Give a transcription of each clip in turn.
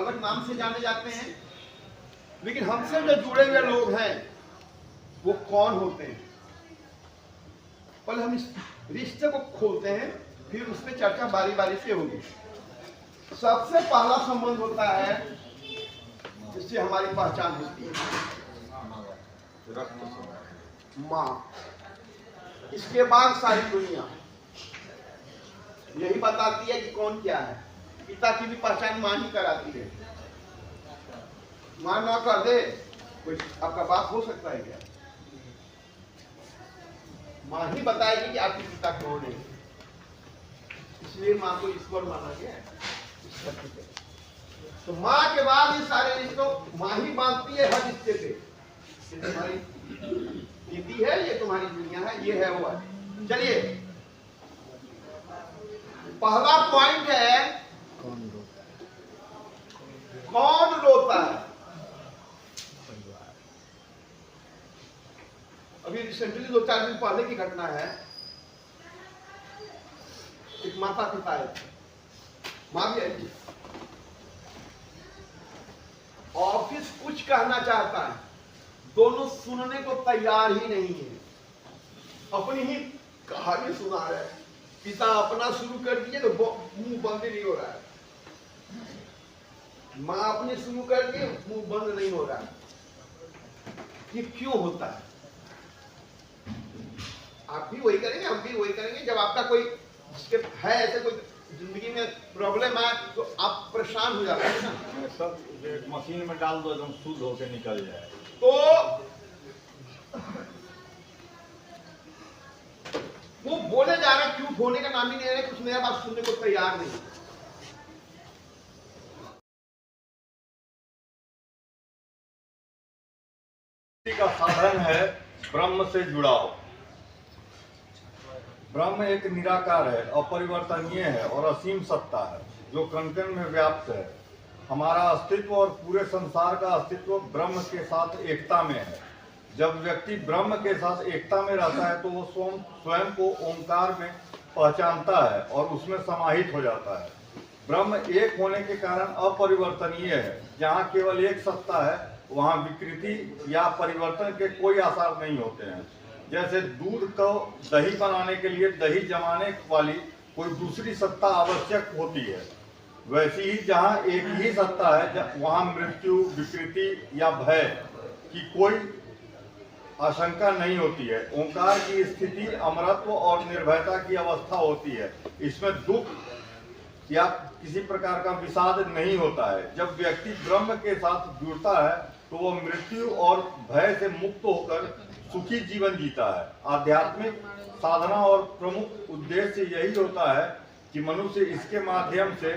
अलग नाम से जाने जाते हैं, लेकिन हमसे जो जुड़े हुए लोग हैं वो कौन होते हैं, पहले हम इस रिश्ते को खोलते हैं, फिर उस पर चर्चा बारी बारी से होगी। सबसे पहला संबंध होता है जिससे हमारी पहचान होती है, माँ। इसके बाद सारी दुनिया यही बताती है कि कौन क्या है। पिता की भी पहचान माँ ही कराती है। माँ ना कर दे, कोई आपका बाप हो सकता है क्या? माँ ही बताएगी कि आपके पिता कौन है। इसलिए माँ को ईश्वर माना गया है। तो माँ के बाद ये सारे रिश्तों माँ ही बांधती है हर रिश्ते पे। ये तुम्हारी दीदी है, ये तुम्हारी दुनिया है, ये है वो है। चलिए, पहला पॉइंट है कौन रोता है। अभी रिसेंटली 2-4 दिन पहले की घटना है। एक माता पिता है, माँ भी आई। ऑफिस कुछ कहना चाहता है, दोनों सुनने को तैयार ही नहीं है, अपनी ही कहानी सुना रहे हैं। पिता अपना शुरू कर दिए तो मुंह बंद ही नहीं हो रहा है, माँ अपनी शुरू कर दिए मुंह बंद नहीं हो रहा है। ये क्यों होता है? आप भी वही करेंगे, हम भी वही करेंगे। जब आपका कोई है ऐसे कोई जिंदगी में प्रॉब्लम है तो आप परेशान हो जाते हैं ना। सब मशीन में डाल दो, एकदम शुद्ध होकर निकल जाए। तो वो बोले जा रहे, क्यों होने का नाम ही नहीं रहे, कुछ नया बात सुनने को तैयार नहीं। का साधन है ब्रह्म से जुड़ाव। ब्रह्म एक निराकार है, अपरिवर्तनीय है और असीम सत्ता है जो कण कण में व्याप्त है। हमारा अस्तित्व और पूरे संसार का अस्तित्व ब्रह्म के साथ एकता में है। जब व्यक्ति ब्रह्म के साथ एकता में रहता है तो वो स्वयं को ओंकार में पहचानता है और उसमें समाहित हो जाता है। ब्रह्म एक होने के कारण अपरिवर्तनीय है। जहाँ केवल एक सत्ता है वहाँ विकृति या परिवर्तन के कोई आसार नहीं होते हैं। जैसे दूध को दही बनाने के लिए दही जमाने वाली कोई दूसरी सत्ता आवश्यक होती है, वैसी ही जहाँ एक ही सत्ता है वहाँ मृत्यु, विकृति या भय की कोई आशंका नहीं होती है। ओंकार की स्थिति अमरत्व और निर्भयता की अवस्था होती है। इसमें दुख या किसी प्रकार का विषाद नहीं होता है। जब व्यक्ति ब्रह्म के साथ जुड़ता है तो वह मृत्यु और भय से मुक्त होकर सुखी जीवन जीता है। आध्यात्मिक साधना और प्रमुख उद्देश्य यही होता है कि मनुष्य इसके माध्यम से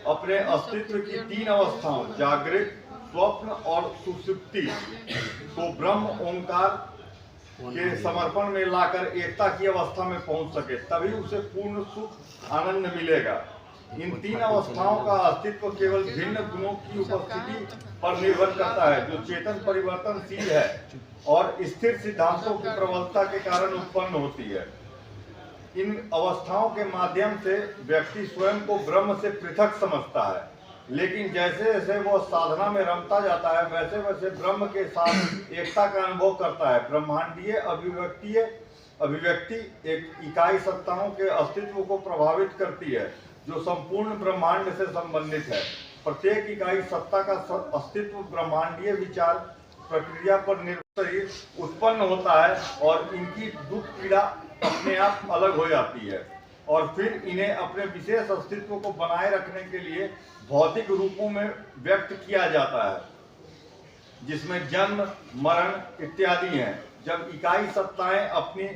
अपने अस्तित्व की 3 अवस्थाओं जागृत, स्वप्न और सुषुप्ति को ब्रह्म ओंकार के समर्पण में लाकर एकता की अवस्था में पहुंच सके, तभी उसे पूर्ण सुख आनंद मिलेगा। इन 3 अवस्थाओं का अस्तित्व केवल भिन्न गुणों की उपस्थिति पर निर्भर करता है जो चेतन परिवर्तनशील है और स्थिर सिद्धांतों की प्रबलता के कारण उत्पन्न होती है। इन अवस्थाओं के माध्यम से व्यक्ति स्वयं को ब्रह्म से पृथक समझता है, लेकिन जैसे जैसे वह साधना में रमता जाता है वैसे वैसे ब्रह्म के साथ एकता का अनुभव करता है। ब्रह्मांडीय अभिव्यक्ति एक इकाई सत्ताओं के अस्तित्व को प्रभावित करती है जो संपूर्ण ब्रह्मांड से संबंधित है। प्रत्येक इकाई सत्ता का अस्तित्व ब्रह्मांडीय विचार प्रक्रिया पर निर्भर उत्पन्न होता है और इनकी दुख पीड़ा अपने आप अलग हो जाती है और फिर इन्हें अपने विशेष अस्तित्व को बनाए रखने के लिए भौतिक रूपों में व्यक्त किया जाता है, जिसमें जन्म, मरण इत्यादि हैं। जब इकाई सत्ताएं अपनी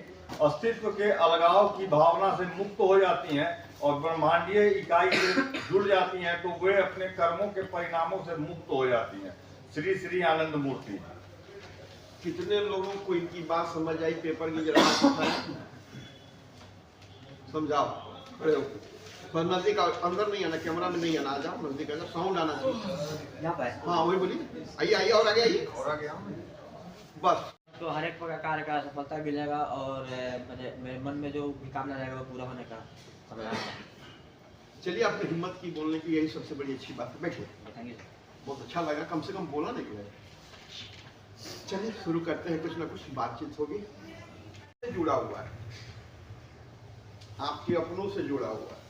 अस्तित्व के अलगाव की भावना से मुक्त हो जाती हैं और ब्रह्मांडीय इकाई से जुड़ जाती हैं तो वे अपने कर्मों के परिणामों से मुक्त हो जाती हैं। श्री श्री आनंद मूर्ति। कितने लोगों को इनकी बात समझ आई? पेपर की जरा समझाओ। खड़े होकर पर नजदीक अंदर नहीं आना, कैमरा में नहीं आना, आ जाओ नजदीक, आ जाओ, साउंड आना चाहिए। हाँ वही बोलिए, आइए आइए और आगे आइए और आगे आओ बस। तो हर एक प्रकार का सफलता मिलेगा और मेरे मन में जो भी कामना रहेगा वो पूरा होने का समय आएगा। चलिए, आपने हिम्मत की बोलने की, यही सबसे बड़ी अच्छी बात है। बैठिए, थैंक यू। बहुत अच्छा लगा, कम से कम बोला नहीं गया। चलिए शुरू करते हैं, कुछ ना कुछ बातचीत होगी। जुड़ा हुआ है, आपके अपनों से जुड़ा हुआ है।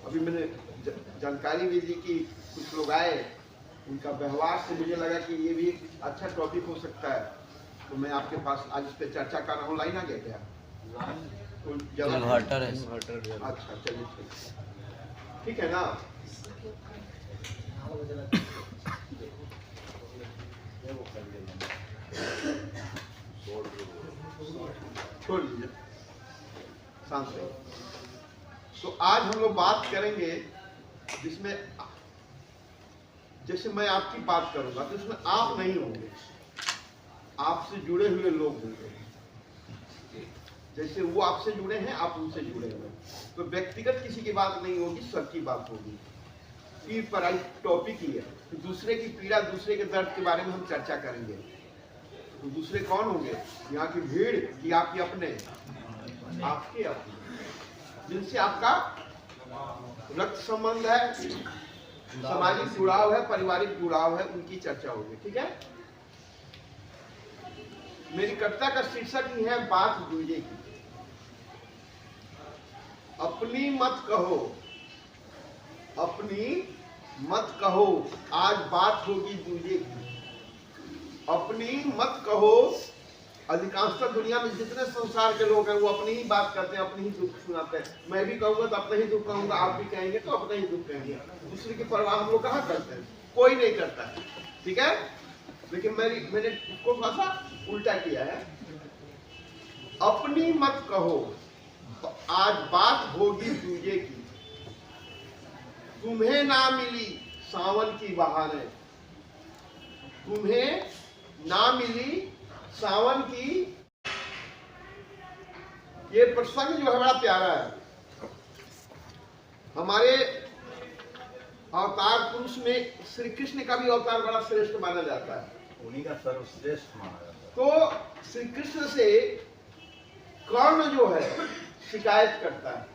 अभी मैंने जानकारी भी दी कि कुछ लोग आए, उनका व्यवहार से मुझे लगा कि ये भी एक अच्छा टॉपिक हो सकता है, तो मैं आपके पास आज इस पे चर्चा कर रहा हूँ। लाइन आ गया क्या? इन्वर्टर है। अच्छा, चलिए ठीक है ना। छोड़ लीजिए, शांत रहिए। तो आज हम लोग बात करेंगे जिसमें, जैसे मैं आपकी बात करूंगा तो इसमें आप नहीं होंगे, आपसे जुड़े हुए लोग होंगे। जैसे वो आपसे जुड़े हैं, आप उनसे जुड़े हुए हैं। तो व्यक्तिगत किसी की बात नहीं होगी, सबकी बात होगी। पीड़ पर आज टॉपिक ही है, तो दूसरे की पीड़ा, दूसरे के दर्द के बारे में हम चर्चा करेंगे। तो दूसरे कौन होंगे? यहाँ की भीड़ कि आपके अपने? आपके अपने, जिनसे आपका रक्त संबंध है, सामाजिक जुड़ाव है, पारिवारिक जुड़ाव है, उनकी चर्चा होगी। ठीक है। मेरी कविता का शीर्षक ही है बात दूजे की। अपनी मत कहो, अपनी मत कहो, आज बात होगी दूजे की। अपनी मत कहो। अधिकांशतः दुनिया में जितने संसार के लोग हैं वो अपनी ही बात करते हैं, अपनी ही दुख सुनाते हैं। मैं भी कहूंगा तो अपना ही दुख कहूंगा, आप भी कहेंगे तो अपना ही दुख कहेंगे। दूसरे की परवाह हम लोग कहाँ करते हैं? कोई नहीं करता है। ठीक है। लेकिन मैंने इसको थोड़ा सा उल्टा किया है। अपनी मत कहो, तो आज बात होगी दूजे की। तुम्हें ना मिली सावन की बहारें, तुम्हें ना मिली सावन की। ये प्रसंग जो है बड़ा प्यारा है। हमारे अवतार पुरुष में श्री कृष्ण का भी अवतार बड़ा श्रेष्ठ माना जाता है, उन्हीं का सर्वश्रेष्ठ माना जाता है। तो श्री कृष्ण से कर्ण जो है शिकायत करता है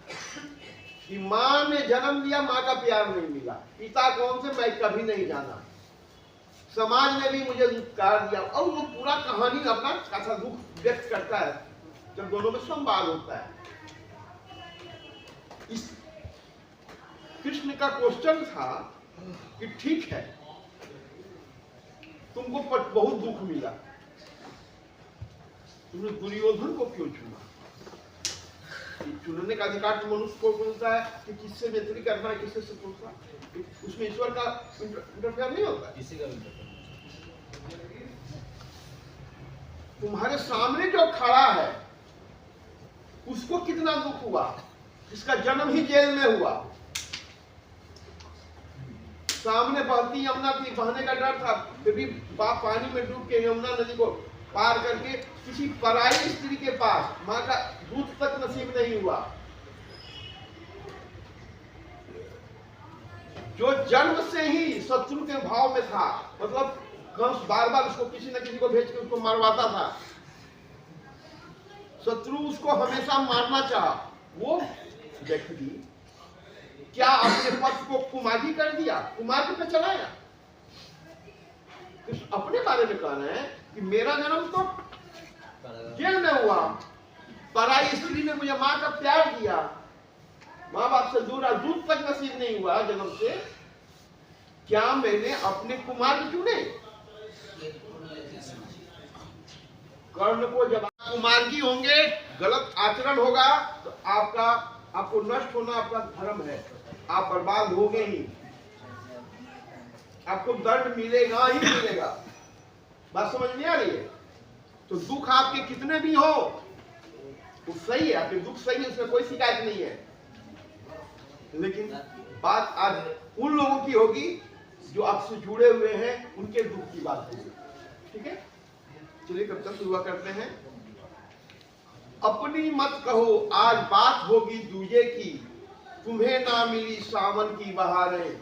कि माँ ने जन्म दिया, माँ का प्यार नहीं मिला। पिता कौन से मैं कभी नहीं जाना, समाज ने भी मुझे धिक्कार दिया। और वो पूरा कहानी अपना कथा दुख व्यक्त करता है जब दोनों में संवाद होता है। इस कृष्ण का क्वेश्चन था कि ठीक है, तुमको बहुत दुख मिला, तुमने दुर्योधन को क्यों चुना? चुनने का अधिकार तो मनुष्य को मिलता है कि किससे मैत्री करना है, किससे शत्रुता। उसमें ईश्वर का इंटरफेयर नहीं होता। किसी का तुम्हारे सामने जो खड़ा है उसको कितना दुख हुआ, जिसका जन्म ही जेल में हुआ। सामने बहती यमुना थी, बहने का डर था, फिर भी बाप पानी में डूब के यमुना नदी को पार करके किसी पराई स्त्री के पास माँ का दूध तक नसीब नहीं हुआ। जो जन्म से ही शत्रु के भाव में था, मतलब कंस बार बार उसको किसी न किसी को भेज के उसको मारवाता था। शत्रु उसको हमेशा मारना चाहा। वो व्यक्ति क्या अपने पक्ष को कुमारी कर दिया, कुमारी पे चलाया? अपने बारे में कहना है कि मेरा जन्म तो जेल में हुआ, पराई स्त्री ने मुझे माँ का प्यार दिया, माँ बाप से दूर, दूध तक नसीब नहीं हुआ जन्म से। क्या मैंने अपने कुमार चुने? कर्ण को जब आप कुमार्गी होंगे, गलत आचरण होगा तो आपको नष्ट होना आपका धर्म है, आप बर्बाद होंगे ही, आपको दंड मिलेगा ही मिलेगा। बात समझ नहीं आ रही है? तो दुख आपके कितने भी हो वो सही है, आपके दुख सही है, उसमें कोई शिकायत नहीं है। लेकिन बात आज उन लोगों की होगी जो आपसे जुड़े हुए हैं, उनके दुख की बात होगी। ठीक है, चलिए कब तक शुरू करते हैं। अपनी मत कहो, आज बात होगी दूजे की। तुम्हें ना मिली सावन की बहारें,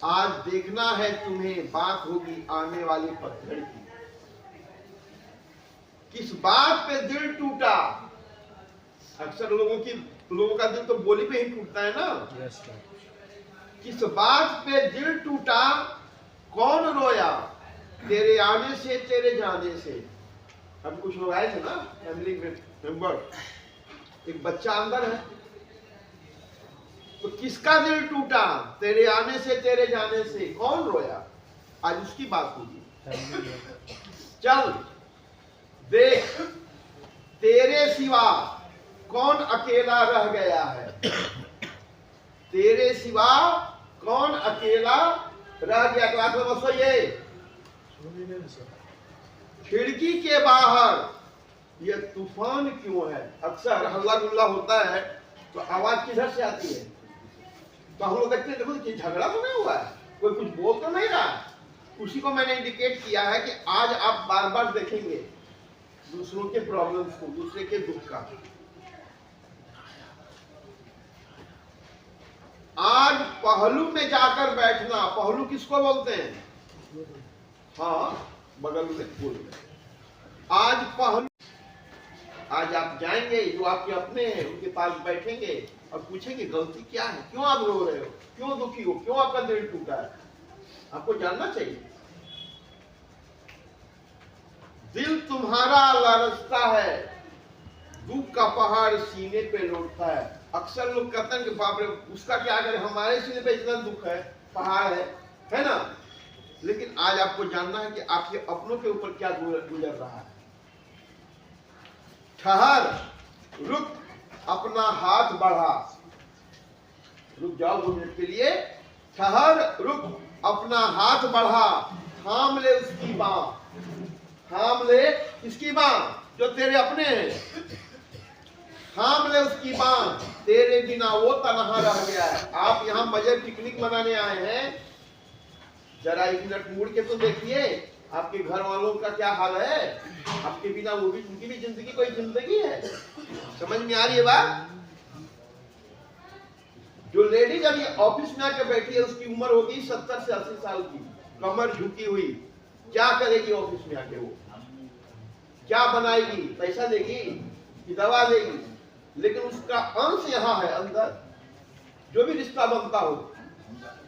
आज देखना है तुम्हें, बात होगी आने वाली पतझड़ की। किस बात पे दिल टूटा? अक्सर लोगों की लोगों का दिल तो बोली पे ही टूटता है ना। किस बात पे दिल टूटा, कौन रोया, तेरे आने से तेरे जाने से। अब कुछ लोग आए थे ना फैमिली मेंबर, एक बच्चा अंदर है, तो किसका दिल टूटा, तेरे आने से तेरे जाने से, कौन रोया, आज उसकी बात होगी। चल देख, तेरे सिवा कौन अकेला रह गया है, तेरे सिवा कौन अकेला रह गया। क्लास में बसो ये, खिड़की के बाहर ये तूफान क्यों है। अक्सर हल्ला गुल्ला होता है तो आवाज किधर से आती है, तो हम लोग देखते हैं, देखो कि झगड़ा तो नहीं हुआ है, कोई कुछ बोल तो नहीं रहा। उसी को मैंने इंडिकेट किया है कि आज आप बार बार देखेंगे दूसरों के प्रॉब्लम्स को, दूसरे के दुख का। आज पहलू में जाकर बैठना, पहलू किसको बोलते हैं, हाँ बगल में बोल रहे, आज पहलू, आज आप जाएंगे जो आपके अपने हैं उनके पास बैठेंगे और पूछेंगे गलती क्या है, क्यों आप रो रहे हो, क्यों दुखी हो, क्यों आपका दिल टूटा है। आपको जानना चाहिए दिल तुम्हारा लरसता है, दुख का पहाड़ सीने पे लौटता है। अक्सर लोग कहते हैं कि बाप रे उसका क्या करे, हमारे सीने पे इतना दुख है, पहाड़ है ना। लेकिन आज आपको जानना है कि आपके अपनों के ऊपर क्या गुजर रहा है। ठहर, रुक, अपना हाथ बढ़ा, रुक जाओ 2 मिनट के लिए। ठहर, रुक, अपना हाथ बढ़ा, थाम ले उसकी बांह, थाम ले इसकी बांह जो तेरे अपने हैं, थाम ले उसकी बांह, तेरे बिना वो तन्हा रह गया है। आप यहाँ मजे पिकनिक मनाने आए हैं, जरा 1 मिनट मुड़ के तो देखिए आपके घर वालों का क्या हाल है। आपके बिना वो भी, उनकी भी जिंदगी कोई जिंदगी है। समझ में आ रही है बात। जो लेडीज अभी ऑफिस में आकर बैठी है उसकी उम्र होगी 70 से 80 साल की, कमर झुकी हुई, क्या करेगी ऑफिस में आके, वो क्या बनाएगी, पैसा देगी कि दवा देगी। लेकिन उसका अंश यहाँ है अंदर। जो भी रिश्ता बनता हो,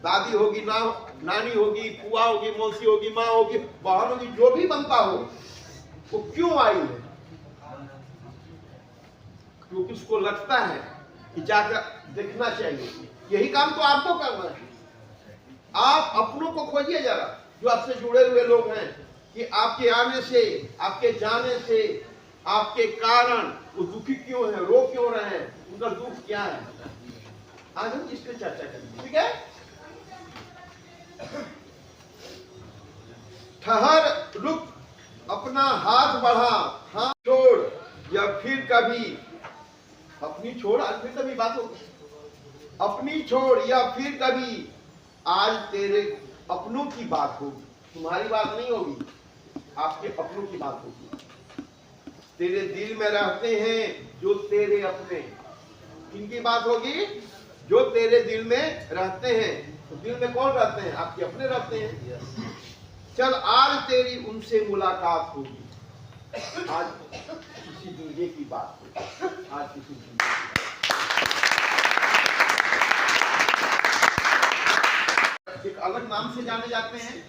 दादी होगी, नानी होगी, बुआ होगी, मौसी होगी, माँ होगी, बहन होगी, जो भी बनता हो, वो क्यों आई है, क्योंकि उसको लगता है कि जाकर देखना चाहिए। यही काम तो आपको करना है। आप अपनों को खोजिए जरा, जो आपसे जुड़े हुए लोग हैं, कि आपके आने से, आपके जाने से, आपके कारण वो दुखी क्यों है, रो क्यों रहे हैं, उनका दुख क्या है। आज हम इस पे चर्चा करेंगे, ठीक है। ठहर, रुक, अपना हाथ बढ़ा, हाथ छोड़, या फिर कभी अपनी छोड़, आज फिर कभी बात होगी, अपनी छोड़ या फिर कभी आज तेरे अपनों की बात होगी। तुम्हारी बात नहीं होगी, आपके अपनों की बात होगी। तेरे दिल में रहते हैं जो तेरे अपने, किनकी बात होगी, जो तेरे दिल में रहते हैं। तो दिल में कौन रहते हैं, आपके अपने रहते हैं। चल आज तेरी उनसे मुलाकात होगी, आज किसी दूजे की बात होगी, आज किसी दूजे की बात। एक अलग नाम से जाने जाते हैं,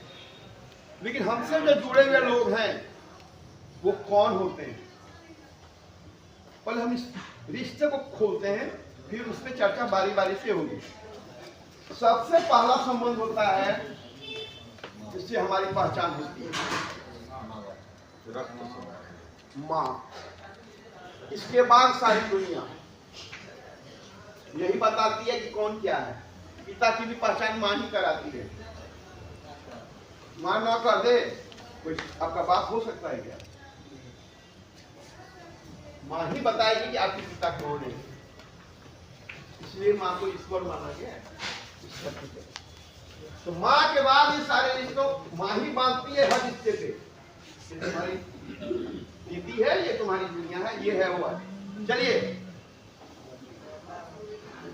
लेकिन हमसे जो जुड़े हुए लोग हैं वो कौन होते हैं। पहले हम इस रिश्ते को खोलते हैं, फिर उस पर चर्चा बारी बारी से होगी। सबसे पहला संबंध होता है जिससे हमारी पहचान होती है, माँ। इसके बाद सारी दुनिया यही बताती है कि कौन क्या है। पिता की भी पहचान माँ ही कराती है। माँ ना कर दे, कोई आपका बाप हो सकता है क्या? माँ ही बताएगी कि आपके पिता कौन है। इसलिए माँ को ईश्वर माना गया है। तो माँ के बाद ये सारे रिश्तों माँ ही बांधती है हर रिश्ते पे। ये तुम्हारी दीदी है, ये तुम्हारी दुनिया है, ये है वो है। चलिए,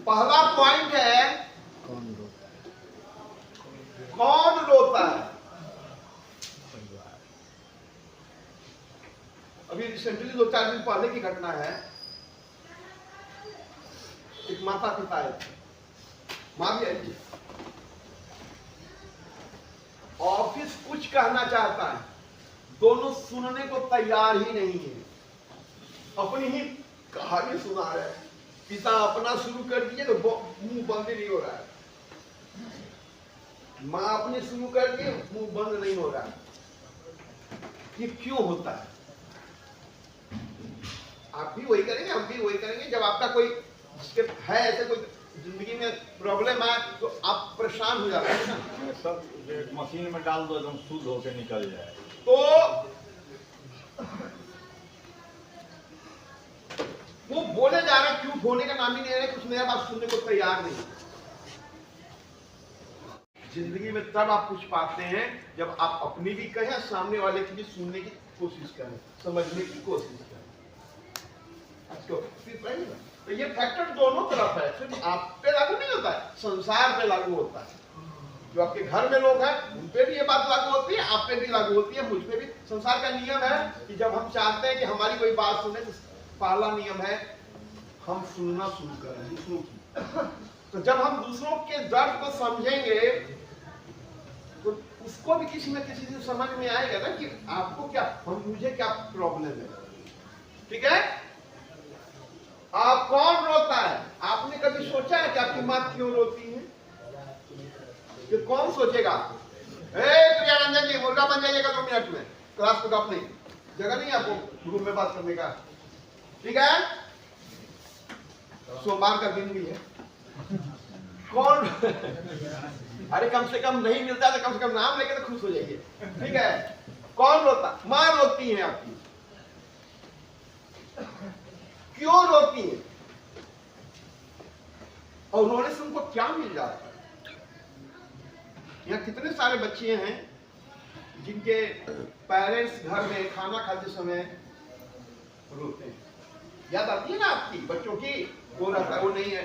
पहला पॉइंट है कौन रोता है। अभी रिसेंटली 2-4 दिन पहले की घटना है। माता पिता है, माँ भी आई। ऑफिस कुछ कहना चाहता है, दोनों सुनने को तैयार ही नहीं है, अपनी ही कहानी सुना रहे हैं। पिता अपना शुरू कर दिए तो मुंह बंद ही नहीं हो रहा है, माँ अपनी शुरू कर दिए मुंह बंद नहीं हो रहा है। ये क्यों होता है? आप भी वही करेंगे, हम भी वही करेंगे। जब आपका कोई जिसके है ऐसे कोई जिंदगी में प्रॉब्लम आए तो आप परेशान हो जाते हैं ना। सब एक मशीन में डाल दो, एकदम शुद्ध होकर निकल जाए। तो वो बोले जा रहे, क्यों होने का नाम ही नहीं रहे, कुछ नया बात सुनने को तैयार नहीं। जिंदगी में तब आप कुछ पाते हैं जब आप अपनी भी कहें, सामने वाले की भी सुनने की कोशिश करें, समझने की कोशिश करें। तो ये फैक्टर दोनों तरफ है, सिर्फ आप पे लागू नहीं होता है, संसार पे लागू होता है। जो आपके घर में लोग हैं उन पे भी ये बात लागू होती है, आप पे भी लागू होती है, मुझ पे भी। संसार का नियम है कि जब हम चाहते हैं कि हमारी कोई बात सुने तो पहला नियम है हम सुनना शुरू करें दूसरों की। तो जब हम दूसरों के दर्द को समझेंगे तो उसको भी किसी न किसी से समझ में आएगा ना कि आपको क्या, मुझे क्या प्रॉब्लम है। ठीक है? आप कौन रोता है? आपने कभी सोचा है कि आपकी माँ क्यों रोती है? ये कौन सोचेगा? प्रियारंजन जी मुर्गा बन जाइएगा 2 मिनट में, क्लास को अपनी जगह नहीं है आपको रूम में बात करने का। ठीक है? सोमवार का दिन भी है। कौन अरे कम से कम नहीं मिलता तो कम से कम नाम लेके तो खुश हो जाइए। ठीक है? कौन रोता? माँ रोती है आपकी। क्यों रोती है? और रोने से उनको क्या मिल जाता है? यहाँ कितने सारे बच्चे हैं जिनके पेरेंट्स घर में खाना खाते समय रोते हैं। याद आती है ना आपकी बच्चों की? वो रहता है, वो नहीं है,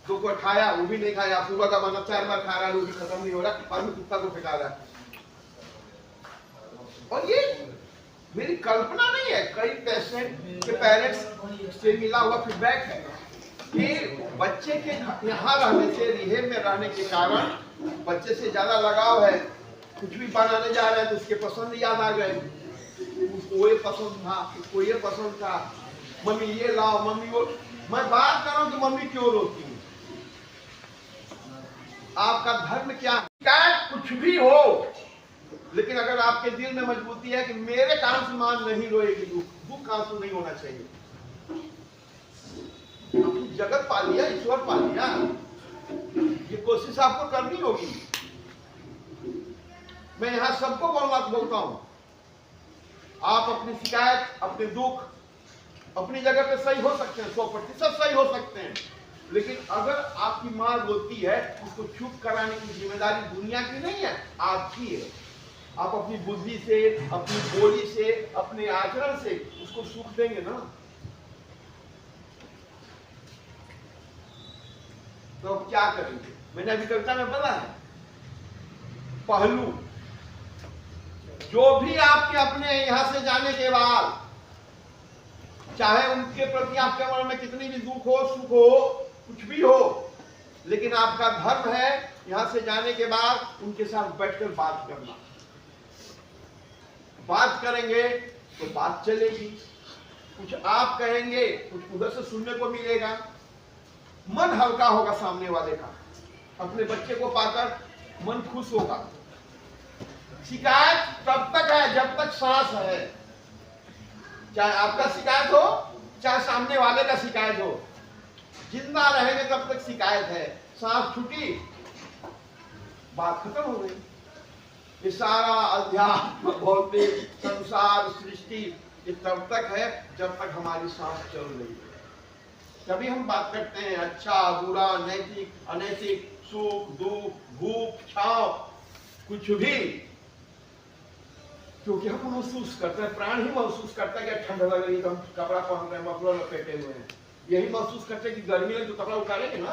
2 को खाया वो भी नहीं खाया, सुबह का बना 4 बार खा रहा है वो भी खत्म नहीं हो रहा, और भी कुत्ता को फेंका रहा है। और ये मेरी कल्पना नहीं है, कई पेशेंट के पेरेंट्स से मिला हुआ फीडबैक है कि बच्चे के यहाँ रहने से, रिहेब में रहने के कारण बच्चे से ज्यादा लगाव है। कुछ भी बनाने जा रहे हैं तो उसके पसंद याद आ गए, उसको ये पसंद था, उसको ये पसंद था, मम्मी ये लाओ, मम्मी वो। मैं बात कर रहा हूँ कि मम्मी क्यों रोती है, आपका धर्म क्या है? कुछ भी हो, लेकिन अगर आपके दिल में मजबूती है कि मेरे कारण से मां नहीं रोएगी, दुख आंसू नहीं होना चाहिए। अपनी जगत पा लिया, ईश्वर पा लिया, ये कोशिश आपको करनी होगी। मैं यहां सबको बोलता हूं, आप अपनी शिकायत, अपने दुख अपनी जगह पे सही हो सकते हैं, 100% सही हो सकते हैं, लेकिन अगर आपकी मां रोती है उसको चुप कराने की जिम्मेदारी दुनिया की नहीं है, आपकी है। आप अपनी बुद्धि से, अपनी बोली से, अपने आचरण से उसको सुख देंगे ना। तो अब क्या करेंगे? मैंने अभी कविता में बोला है पहलू, जो भी आपके अपने यहां से जाने के बाद, चाहे उनके प्रति आपके मन में कितनी भी दुख हो, सुख हो, कुछ भी हो, लेकिन आपका धर्म है यहां से जाने के बाद उनके साथ बैठकर बात करना। बात करेंगे तो बात चलेगी, कुछ आप कहेंगे, कुछ उधर से सुनने को मिलेगा, मन हल्का होगा सामने वाले का, अपने बच्चे को पाकर मन खुश होगा। शिकायत तब तक है जब तक सांस है, चाहे आपका शिकायत हो चाहे सामने वाले का शिकायत हो, जिंदा रहेंगे तब तक शिकायत है। सांस छूटी, बात खत्म हो गई। ये सारा अध्यात्म, भौतिक, संसार, सृष्टि ये तब तक है जब तक हमारी सांस चल रही है। तभी हम बात करते हैं अच्छा बुरा, नैतिक अनैतिक, सुख दुख, भूख छाव, कुछ भी, क्योंकि हम महसूस करते हैं, प्राण ही महसूस करता है कि ठंड लग रही है तो हम कपड़ा पहन रहे हैं, मफलर लपेटे हुए हैं। यही महसूस करते हैं कि गर्मी है तो कपड़ा उतारेंगे ना।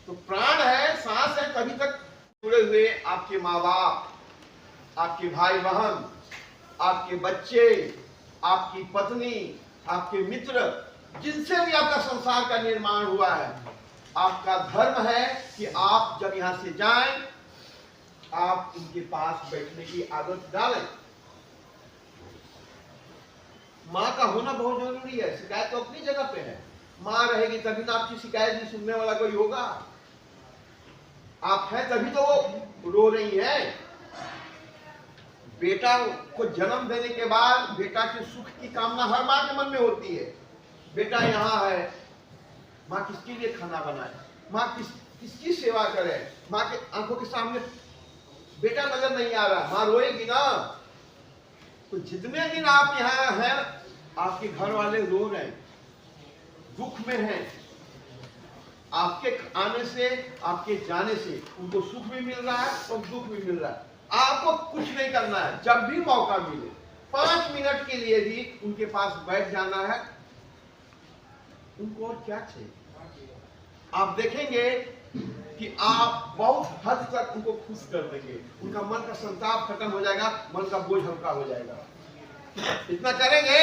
तो प्राण है, सांस है, तभी तक जुड़े हुए आपके माँ बाप, आपके भाई बहन, आपके बच्चे, आपकी पत्नी, आपके मित्र, जिनसे भी आपका संसार का निर्माण हुआ है, आपका धर्म है कि आप जब यहां से जाएं, आप उनके पास बैठने की आदत डालें। माँ का होना बहुत जरूरी है। शिकायत तो अपनी जगह पे है, माँ रहेगी तभी ना आपकी शिकायत भी सुनने वाला कोई होगा। आप हैं तभी तो वो रो रही है। बेटा को जन्म देने के बाद बेटा के सुख की कामना हर माँ के मन में होती है। बेटा यहाँ है, माँ किसके लिए खाना बनाए, माँ किसकी सेवा करे। माँ के आंखों के सामने बेटा नजर नहीं आ रहा, माँ रोएगी ना। तो जितने दिन आप यहाँ हैं, आपके घर वाले रो रहे हैं, दुख में हैं। आपके आने से, आपके जाने से उनको सुख भी मिल रहा है और दुख भी मिल रहा है। आपको कुछ नहीं करना है, जब भी मौका मिले 5 मिनट के लिए भी उनके पास बैठ जाना है। उनको और क्या चाहिए? आप देखेंगे कि आप बहुत हद तक उनको खुश कर देंगे। उनका मन का संताप खत्म हो जाएगा, मन का बोझ हल्का हो जाएगा। इतना करेंगे?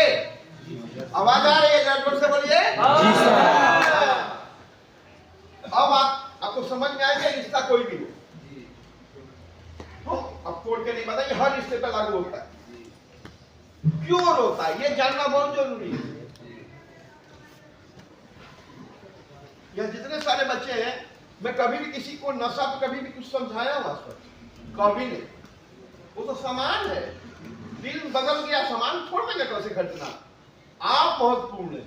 आवाज आ रही है? जोर से बोलिए। अब आपको समझ में आएगा रिश्ता कोई भी हो, अब तोड़ के नहीं बताइए, हर रिश्ते पर लागू होता है। क्यों होता है ये जानना बहुत जरूरी है। यह जितने सारे बच्चे हैं, मैं कभी भी किसी को नशा पर कभी भी कुछ समझाया हुआ कभी नहीं। वो तो सामान है, दिल बदल गया, सामान छोड़ देंगे कैसे घटना। आप महत्वपूर्ण है।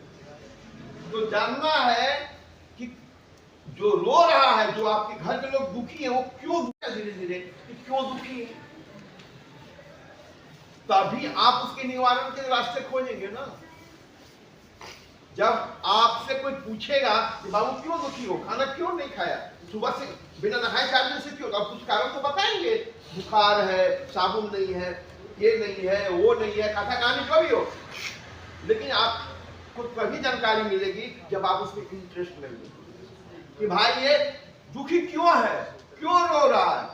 तो जानना है कि जो रो रहा है, जो आपके घर के लोग दुखी है, वो क्यों दुखी है, धीरे धीरे क्यों दुखी है, तभी आप उसके निवारण के रास्ते खोजेंगे ना। जब आपसे कोई पूछेगा कि बाबू क्यों दुखी हो, खाना क्यों नहीं खाया, सुबह से बिना नहाए 4 दिन से क्यों, तो आप कुछ कारण तो बताएंगे। बुखार है, साबुन नहीं है, ये नहीं है, वो नहीं है, कथा कहानी जो भी हो। लेकिन आपको तभी जानकारी मिलेगी जब आप उसमें इंटरेस्ट लेंगे कि भाई ये दुखी क्यों है, क्यों रो रहा है,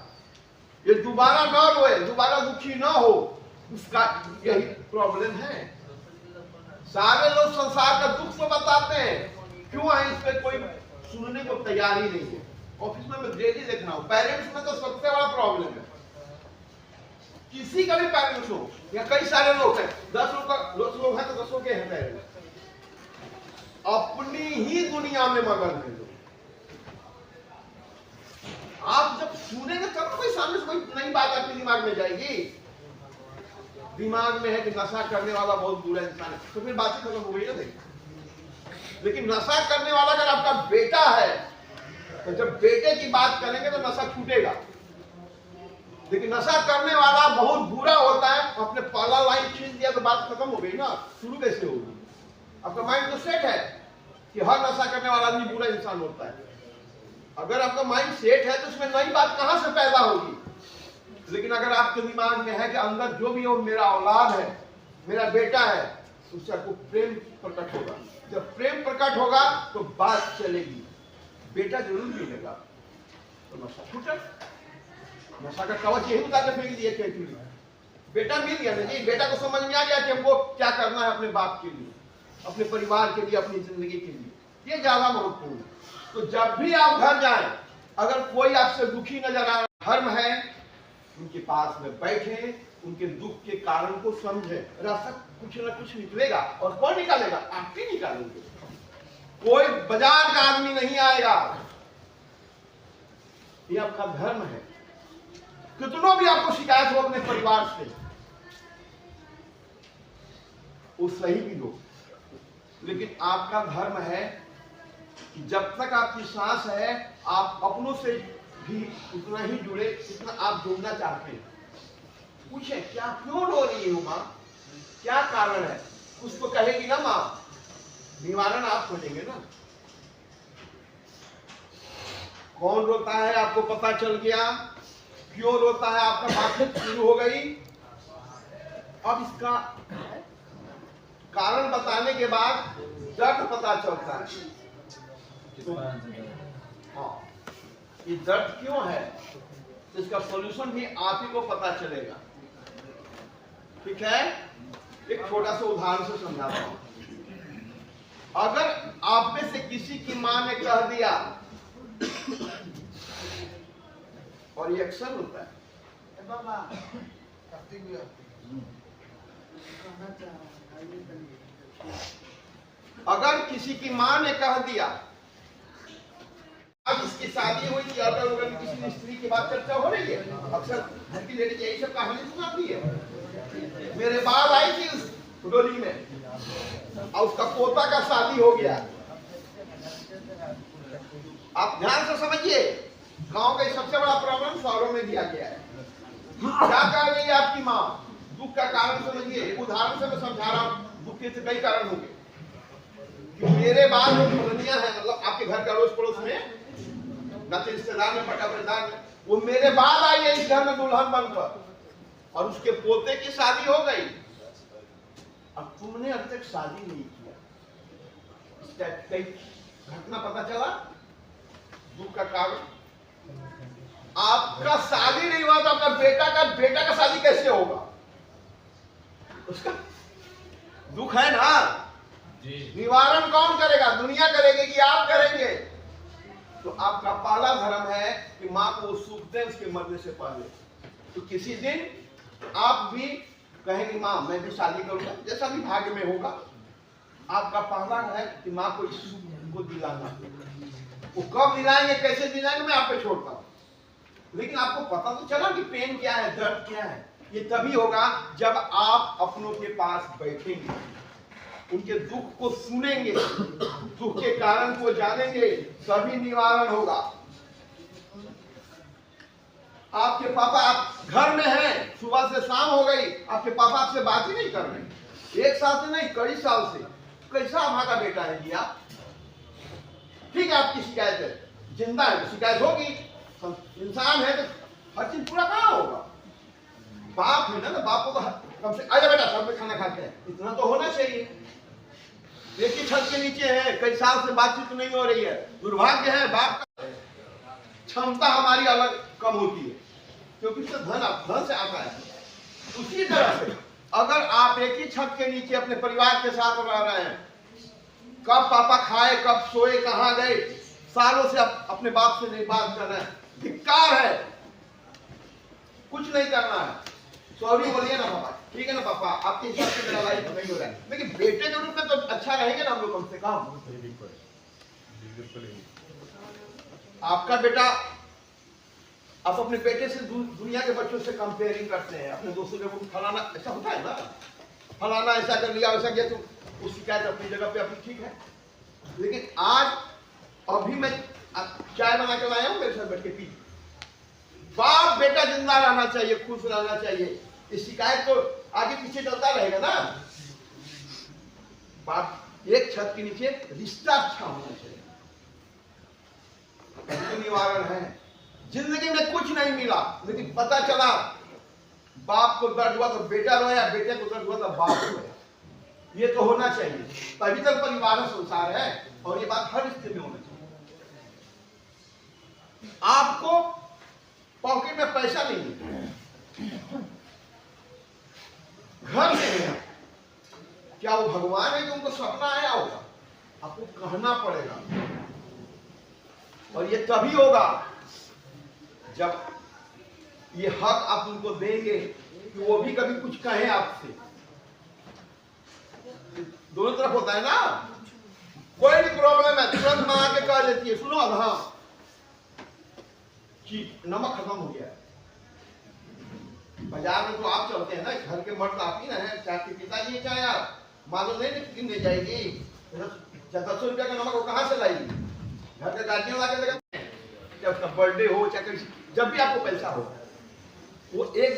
ये दोबारा ना रोए, दोबारा दुखी ना हो, उसका यही प्रॉब्लम है। सारे लोग संसार का दुख तो बताते हैं, क्यों है इस पे कोई सुनने को तैयार ही नहीं है। ऑफिस में मैं डेली देख रहा हूं, पेरेंट्स में तो सबसे बड़ा प्रॉब्लम है। किसी का भी पेरेंट्स हो या कई सारे लोग हैं, 10 लोग हैं तो 10 के हैं पेरेंट्स, अपनी ही दुनिया में मगन है लोग। आप जब सुनेंगे तब कोई सामने से कोई नई बात आपके दिमाग में जाएगी। दिमाग में है कि नशा करने वाला बहुत बुरा इंसान है, तो फिर बातें खत्म हो गई ना। देखिए, लेकिन नशा करने वाला अगर आपका बेटा है, तो जब बेटे की बात करेंगे तो नशा छूटेगा। लेकिन नशा करने वाला बहुत बुरा होता है, अपने पहला लाइन खींच दिया तो बात खत्म हो गई ना, शुरू कैसे होगी? आपका माइंड तो सेट है कि हर नशा करने वाला आदमी बुरा इंसान होता है। अगर आपका माइंड सेट है तो उसमें नई बात कहां से पैदा होगी? लेकिन अगर आपके दिमाग में है कि अंदर जो भी हो मेरा औलाद है, मेरा बेटा है, उससे आपको प्रेम प्रकट होगा। जब प्रेम प्रकट होगा तो बात चलेगी, बेटा जरूर मिलेगा, तो नशा छूटा। नशा का कवच यही उतार के फेंक दिया चैतुरी। बेटा मिल गया ना जी, बेटा को समझ में आ गया कि हमको क्या करना है अपने बाप के लिए, अपने परिवार के लिए, अपनी जिंदगी के लिए। ये ज्यादा महत्वपूर्ण है। तो जब भी आप घर जाएं, अगर कोई आपसे दुखी नजर आ रहा, धर्म है उनके पास में बैठे, उनके दुख के कारण को समझे। रास्ता कुछ ना कुछ निकलेगा, और कौन निकालेगा? आप ही निकालेंगे। कोई बाजार का आदमी नहीं आएगा। ये आपका धर्म है। कितनों भी आपको शिकायत हो अपने परिवार से, वो सही भी हो, लेकिन आपका धर्म है कि जब तक आपकी सांस है, आप अपनों से भी उतना ही जुड़े जितना आप जुड़ना चाहते हैं। पूछे क्या, क्यों रो रही हो माँ, क्या कारण है? कुछ तो कहेगी ना माँ, निवारण आप खोजेंगे ना। कौन रोता है आपको पता चल गया, क्यों रोता है आपका बातचीत शुरू हो गई। अब इसका कारण बताने के बाद दर्द पता चलता है। हाँ, ये दर्द क्यों है, इसका सॉल्यूशन भी आप ही को पता चलेगा। ठीक है, एक छोटा सा उदाहरण से समझाता हूं। अगर आप में से किसी की मां ने कह दिया और ये अक्सर होता है। अगर किसी की माँ ने कह दिया, अब इसकी शादी हुई थी, अगर उधर किसी स्त्री की बात चर्चा हो रही है, अक्सर घर की लेडीज यही सब कहानी सुनाती है। मेरे बाल आई थी उस डोली में और उसका पोता का शादी हो गया। आप ध्यान से समझिए, गांव का सबसे बड़ा प्रॉब्लम शहरों में दिया गया है। क्या कह रही है आपकी माँ? दुख का कारण समझिए। उदाहरण से मैं समझा रहा हूँ, दुख के कई कारण होंगे। कि मेरे बाल जो फलनियां हैं, मतलब आपके घर के अड़ोस पड़ोस में, न तो रिश्तेदार में, बड़ा परिवार में, वो मेरे बाद आई है इस घर में दुल्हन बनकर, और उसके पोते की शादी हो गई। अब तुमने अब तक शादी नहीं किया, इसका कई घटना पता चला। दुख का कारण, आपका शादी नहीं हुआ तो आपका बेटा का शादी कैसे होगा? उसका दुख है ना। निवारण कौन करेगा? दुनिया करेगी कि आप करेंगे? तो आपका पहला धर्म है कि मां को सुख दें उसके मरने से पहले। तो किसी दिन आप भी कहेंगे मां मैं भी शादी करूंगा, जैसा भी भाग्य में होगा। आपका पहला है कि मां को इस सुख को दिलाना। वो कब दिलाएंगे, कैसे दिलाएंगे, मैं आप पे छोड़ता हूं। लेकिन आपको पता तो चला कि पेन क्या है, दर्द क्या है। ये तभी होगा जब आप अपनों के पास बैठेंगे, उनके दुख को सुनेंगे, दुख के कारण को जानेंगे, तभी निवारण होगा। आपके पापा, आप घर में हैं, सुबह से शाम हो गई, आपके पापा आपसे बात ही नहीं कर रहे, एक साल से नहीं कई साल से। कैसा अभागा बेटा है जी आप? ठीक है, आपकी शिकायत है, जिंदा है तो शिकायत होगी, इंसान है तो हर चीज पूरा कहाँ होगा। बाप है ना, बाप को तो कम से आजा बेटा सब में खाना खाते हैं, इतना तो होना चाहिए। एक ही छत के नीचे है, कई साल से बातचीत नहीं हो रही है। दुर्भाग्य है, बाप का क्षमता हमारी अलग कम होती है, क्योंकि उससे धन से आता है। उसी तरह से अगर आप एक ही छत के नीचे अपने परिवार के साथ रह रहे हैं, कब पापा खाए, कब सोए, कहाँ गए, सालों से अपने बाप से नहीं बात कर रहे हैं, धिक्कार है। कुछ नहीं करना है, सॉरी बोलिए ना पापा, ठीक है ना पापा, आपके हिसाब से मेरा लाइफ नहीं हो रहा है, लेकिन बेटे के रूप में तो अच्छा रहेंगे ना हम लोग कम से कम। आपका बेटा, आप अपने बेटे से दुनिया के बच्चों से कंपेयरिंग करते हैं, अपने दोस्तों के, फलाना ऐसा होता है ना, फलाना ऐसा कर लिया वैसा किया, तो वो शिकायत अपनी जगह पे अपनी ठीक है। लेकिन आज अभी मैं चाय बना के लाया हूं, मेरे साथ बैठ के पी। बाप बेटा जिंदा रहना चाहिए, खुश रहना चाहिए, इस शिकायत तो आगे पीछे चलता रहेगा ना। बाप एक छत के नीचे रिश्ता अच्छा होना चाहिए, तो निवारण है। जिंदगी में कुछ नहीं मिला, लेकिन पता चला बाप को दर्द हुआ तो बेटा रोया, बेटे को दर्द हुआ तो बाप रोया। ये तो होना चाहिए, तभी तक परिवार संसार है, और ये बात हर रिश्ते में होना चाहिए। आपको पॉकेट में पैसा नहीं है, घर में है, क्या वो भगवान है कि उनको सपना आया होगा? आपको कहना पड़ेगा, और ये तभी होगा जब ये हक आप उनको देंगे कि वो भी कभी कुछ कहें आपसे। दोनों तरफ होता है ना, कोई भी प्रॉब्लम है तुरंत मां के कह देती है, सुनो अब हाँ नमक खत्म हो गया है। बाजार में तो आप चलते हैं ना, घर के मर्द आप ही ना है, चाहे आपके पिताजी चाहे आप, मालूम नहीं कितनी ले जाएगी, 1000 रुपया का नमक वो कहाँ से लाएगी? घर के गार्जियन ला के देते हैं, चाहे उसका बर्थडे हो, चाहे जब भी आपको पैसा हो। वो एक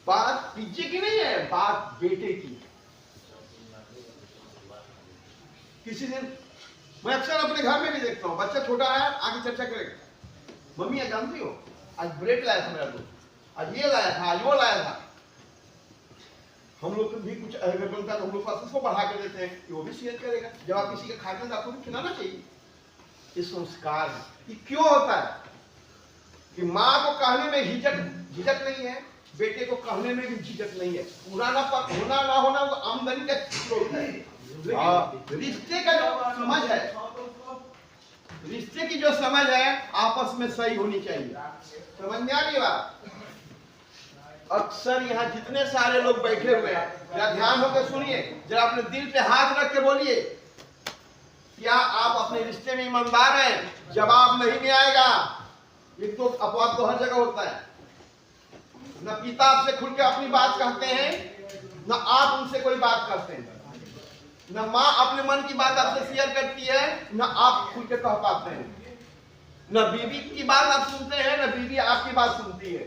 बात पीछे की नहीं है, बात बेटे की। किसी दिन मैं अक्सर अपने घर में भी देखता हूँ, बच्चा छोटा है, आगे चर्चा करेगा, मम्मी आज जानती हो आज ब्रेड लाया था मेरा दोस्त, आज ये लाया था, आज वो लाया था। हम लोग भी कुछ अगर बनता है तो हम लोग पास उसको बढ़ा के देते हैं कि वो भी शेयर करेगा। जब आप किसी के खाते हैं तो आपको भी खिलाना चाहिए। ये संस्कार है। ये क्यों होता है कि माँ को कहने में झिझक नहीं है, बेटे को कहने में भी झिझक नहीं है। पुराना पर होना ना होना तो आमदनी का स्रोत है, लेकिन रिश्ते का जो समझ है, रिश्ते की जो समझ है आपस में सही होनी चाहिए। समझ में आ रही बात? अक्सर यहाँ जितने सारे लोग बैठे हुए हैं, जरा ध्यान होकर सुनिए, जरा अपने दिल पे हाथ रख के बोलिए, क्या आप अपने रिश्ते में ईमानदार हैं? जवाब नहीं में आएगा। एक तो अपवाद तो हर जगह होता है। न पिता आपसे खुल के अपनी बात कहते हैं, न आप उनसे कोई बात करते हैं। न माँ अपने मन की बात आपसे शेयर करती है, न आप खुल के कह पाते हैं। न बीवी की बात आप सुनते हैं, न बीवी आपकी बात सुनती है।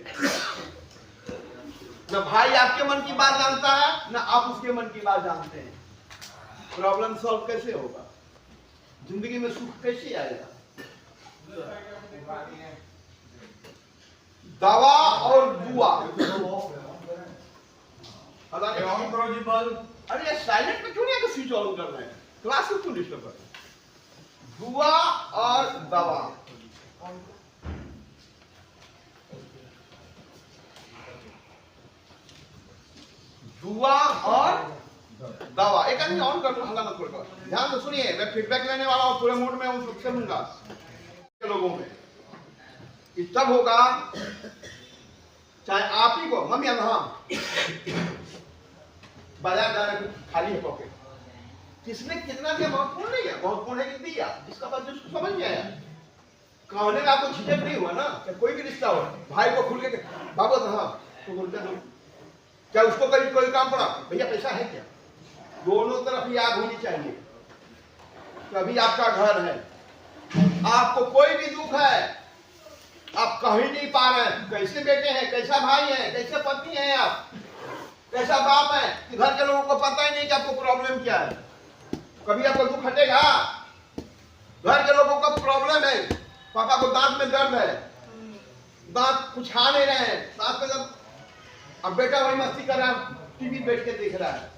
न भाई आपके मन की बात जानता है, न आप उसके मन की बात जानते हैं। प्रॉब्लम सॉल्व कैसे होगा? जिंदगी में सुख कैसे आएगा? दवा और दुआ। अरे ये साइलेंट में क्यों नहीं आकर स्विच ऑन कर रहे हैं? क्लास को क्यों डिस्टर्ब कर रहे हैं? दुआ और दवा। दुआ और दवा। एक आदमी ऑन कर दो, हंगामा मत करो। ध्यान से सुनिए, मैं फीडबैक लेने वाला हूं, पूरे मूड में हूं, सबसे लूंगा लोगों में। तब होगा चाहे आप ही को, मम्मी बाजार जाने को खाली है पॉकेट, किसने कितना दिया महत्वपूर्ण नहीं है, महत्वपूर्ण है कि दिया, जिसका बात जिसको समझ में आया। कहने में आपको झिझक नहीं हुआ ना? क्या कोई भी रिश्ता हो, भाई को खुल के बाबू तो बोलते हैं, क्या उसको कभी कोई काम पड़ा, भैया पैसा है क्या? दोनों तरफ ही आग होनी चाहिए। कभी आपका घर है, आपको कोई भी दुख है, आप कह ही नहीं पा रहे हैं, कैसे बेटे हैं, कैसा भाई है, कैसे पत्नी है, आप कैसा बाप है, कि घर के लोगों को पता ही नहीं कि आपको प्रॉब्लम क्या है। कभी आपको दुख हटेगा? घर के लोगों को प्रॉब्लम है, पापा को दांत में दर्द है, दांत कुछ खा नहीं रहे हैं, दांत में जब, अब बेटा वही मस्ती कर रहा है, टीवी बैठ के देख रहा है।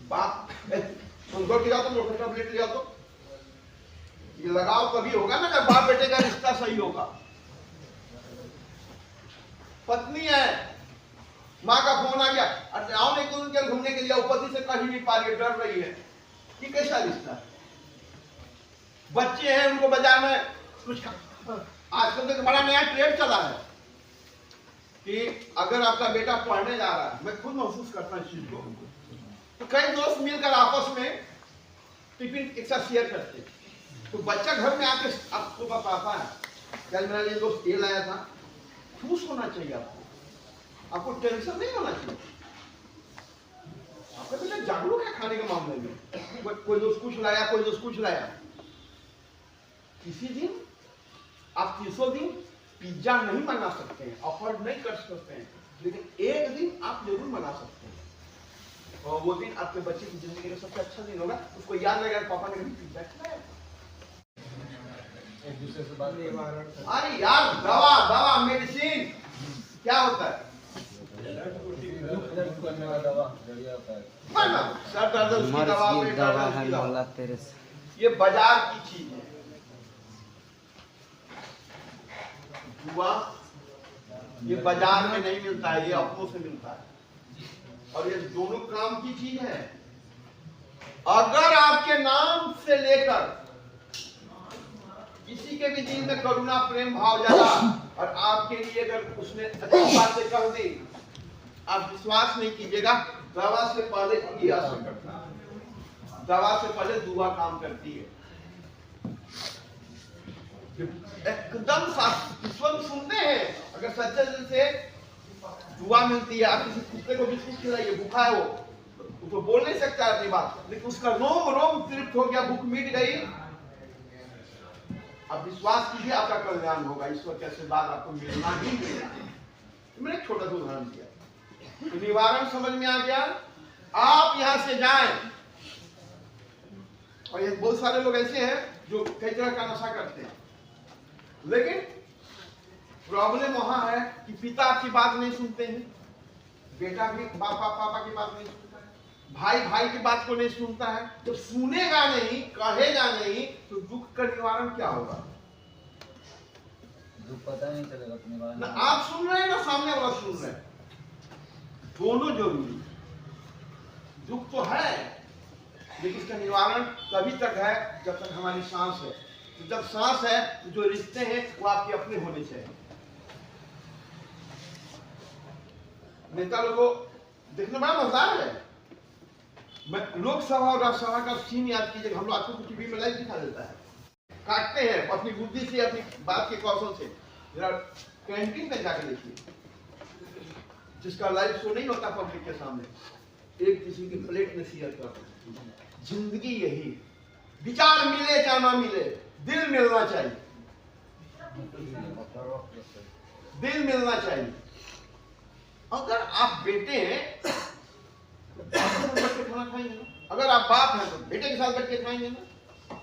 बाप उनको गिरा तो लोग टैबलेट लिया तो ये लगाव कभी होगा ना जब बाप बेटे का रिश्ता सही होगा। पत्नी है, माँ का फोन आ गया, अरे आओ नहीं कुछ के घूमने के लिए, उपति से कहीं नहीं पा रही है, डर रही है, कि कैसा रिश्ता है? बच्चे हैं, उनको बाजार में कुछ, आजकल तो बड़ा नया ट्रेंड चला है कि अगर आपका बेटा पढ़ने जा रहा है, मैं खुद महसूस करता हूं इस चीज को, तो कई दोस्त मिलकर आपस में टिफिन एक साथ शेयर करते हैं। तो बच्चा घर में आके आपको बताता है, कल मेरा ये दोस्त ये लाया था, खुश होना चाहिए आपको टेंशन नहीं होना चाहिए। आपका बेटा जागरूक है खाने के मामले में, कोई दोस्त कुछ लाया, कोई दोस्त कुछ लाया। किसी दिन आप 300 दिन पिज्जा नहीं मंगा सकते हैं, अफोर्ड नहीं कर सकते हैं, लेकिन एक दिन आप जरूर मंगा सकते हैं, और वो दिन आपके बच्चे की जिंदगी का सबसे अच्छा दिन होगा। उसको याद रहेगा पापा ने कभी पिज्जा खिलाया। एक दूसरे से बात करना। अरे यार, दवा दवा मेडिसिन क्या होता है? करने वाला दवा जरिया होता है। सर दर्द उसकी दवा, पेट दर्द उसकी दवा। तेरे से ये बाजार की चीज है। दुआ ये बाजार में नहीं मिलता है, ये अपनों से मिलता है, और ये दोनों काम की चीज है। अगर आपके नाम से लेकर किसी के भी दिल में करुणा प्रेम भाव जागा, और आपके लिए अगर उसने अच्छी बातें कह दी, आप विश्वास नहीं कीजिएगा, दवा से पहले ये असर करता है, दवा से पहले दुआ काम करती है। एकदम ईश्वर सुनते हैं। अगर सच्चे दिल से दुआ मिलती है, आप किसी कुत्ते को बिस्कुट खिलाइए, भूखा है वो तो बोल नहीं सकता अपनी बात, लेकिन उसका रोम रोम तृप्त हो गया, भूख मिट गई, अब विश्वास कीजिए आपका कल्याण होगा, ईश्वर के आशीर्वाद आपको मिलना ही मिलेगा। मैंने एक छोटा सा उदाहरण दिया, तो निवारण समझ में आ गया। आप यहां से जाएं, और ये बहुत सारे लोग ऐसे हैं जो कई तरह का नशा करते हैं, लेकिन प्रॉब्लम वहां है कि पिता आपकी बात नहीं सुनते हैं, बेटा भी पापा की बात नहीं सुनता है, भाई भाई की बात को नहीं सुनता है। तो सुनेगा नहीं, कहेगा नहीं, तो दुख का निवारण क्या होगा? दुख पता नहीं चलेगा निवारण। ना आप सुन रहे हैं ना सामने वाला सुन रहे हैं, दोनों जरूरी। दुख तो है, लेकिन इसका निवारण तभी तक है जब तक हमारी सांस है। तो जब सांस है तो जो रिश्ते हैं वो आपके अपने होने चाहिए। नेता लोगों देखने बड़ा मजेदार है। मैं लोकसभा और राज्यसभा का सीन याद कीजिए, हम लोग आपको टीवी में लाइव दिखा देता है, काटते हैं अपनी बुद्धि से, अपनी बात के कौशल से। जरा कैंटीन में जाके देखिए, जिसका लाइव शो नहीं होता पब्लिक के सामने, एक किसी की प्लेट में शेयर कर। जिंदगी यही, विचार मिले या ना मिले, दिल मिलना चाहिए, दिल मिलना चाहिए। अगर आप बेटे हैं तो बैठ के खाना खाएंगे ना, अगर आप बाप हैं तो बेटे के साथ बैठ के खाएंगे ना।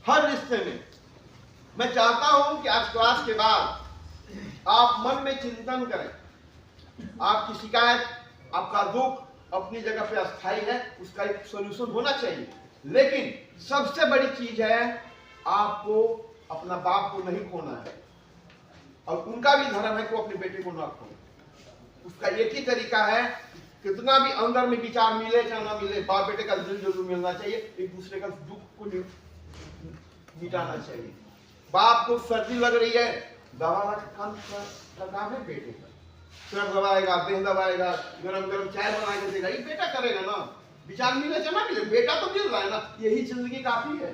हर रिश्ते में मैं चाहता हूं कि आज क्लास के बाद आप मन में चिंतन करें। आपकी शिकायत, आपका दुख अपनी जगह पे अस्थायी है, उसका एक सॉल्यूशन होना चाहिए। लेकिन सबसे बड़ी चीज है, आपको अपना बाप को नहीं खोना है, और उनका भी धर्म है कि वो अपने बेटे को ना खोए। उसका एक ही तरीका है, कितना भी अंदर में विचार मिले या ना मिले, बाप बेटे का दिल जरूर मिलना चाहिए, एक दूसरे का दुख को मिटाना चाहिए। बाप को सर्दी लग रही है, दवा का काम है बेटे का, सिर दबाएगा, देह दबाएगा, गरम गरम चाय बना के देगा, ये बेटा करेगा ना। विचार मिले या ना मिले, बेटा तो मिल रहा है ना, यही जिंदगी काफी है।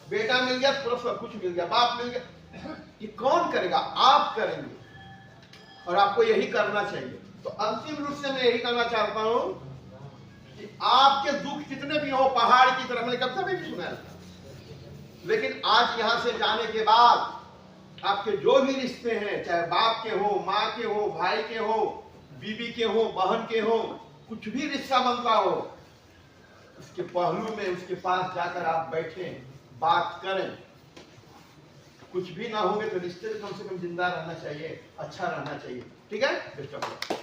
बेटा मिल गया पूरा सब कुछ मिल गया, बाप मिल गया, ये कौन करेगा? आप करेंगे, और आपको यही करना चाहिए। तो अंतिम रूप से मैं यही कहना चाहता हूं कि आपके दुख कितने भी हो, पहाड़ की तरह, मैंने कभी भी सुना था, लेकिन आज यहां से जाने के बाद आपके जो भी रिश्ते हैं, चाहे बाप के हो, माँ के हो, भाई के हो, बीवी के हो, बहन के हो, कुछ भी रिश्ता बनता हो, उसके पहलू में उसके पास जाकर आप बैठें, बात करें। कुछ भी ना होंगे तो रिश्ते कम से कम जिंदा रहना चाहिए, अच्छा रहना चाहिए। ठीक है? Best of luck.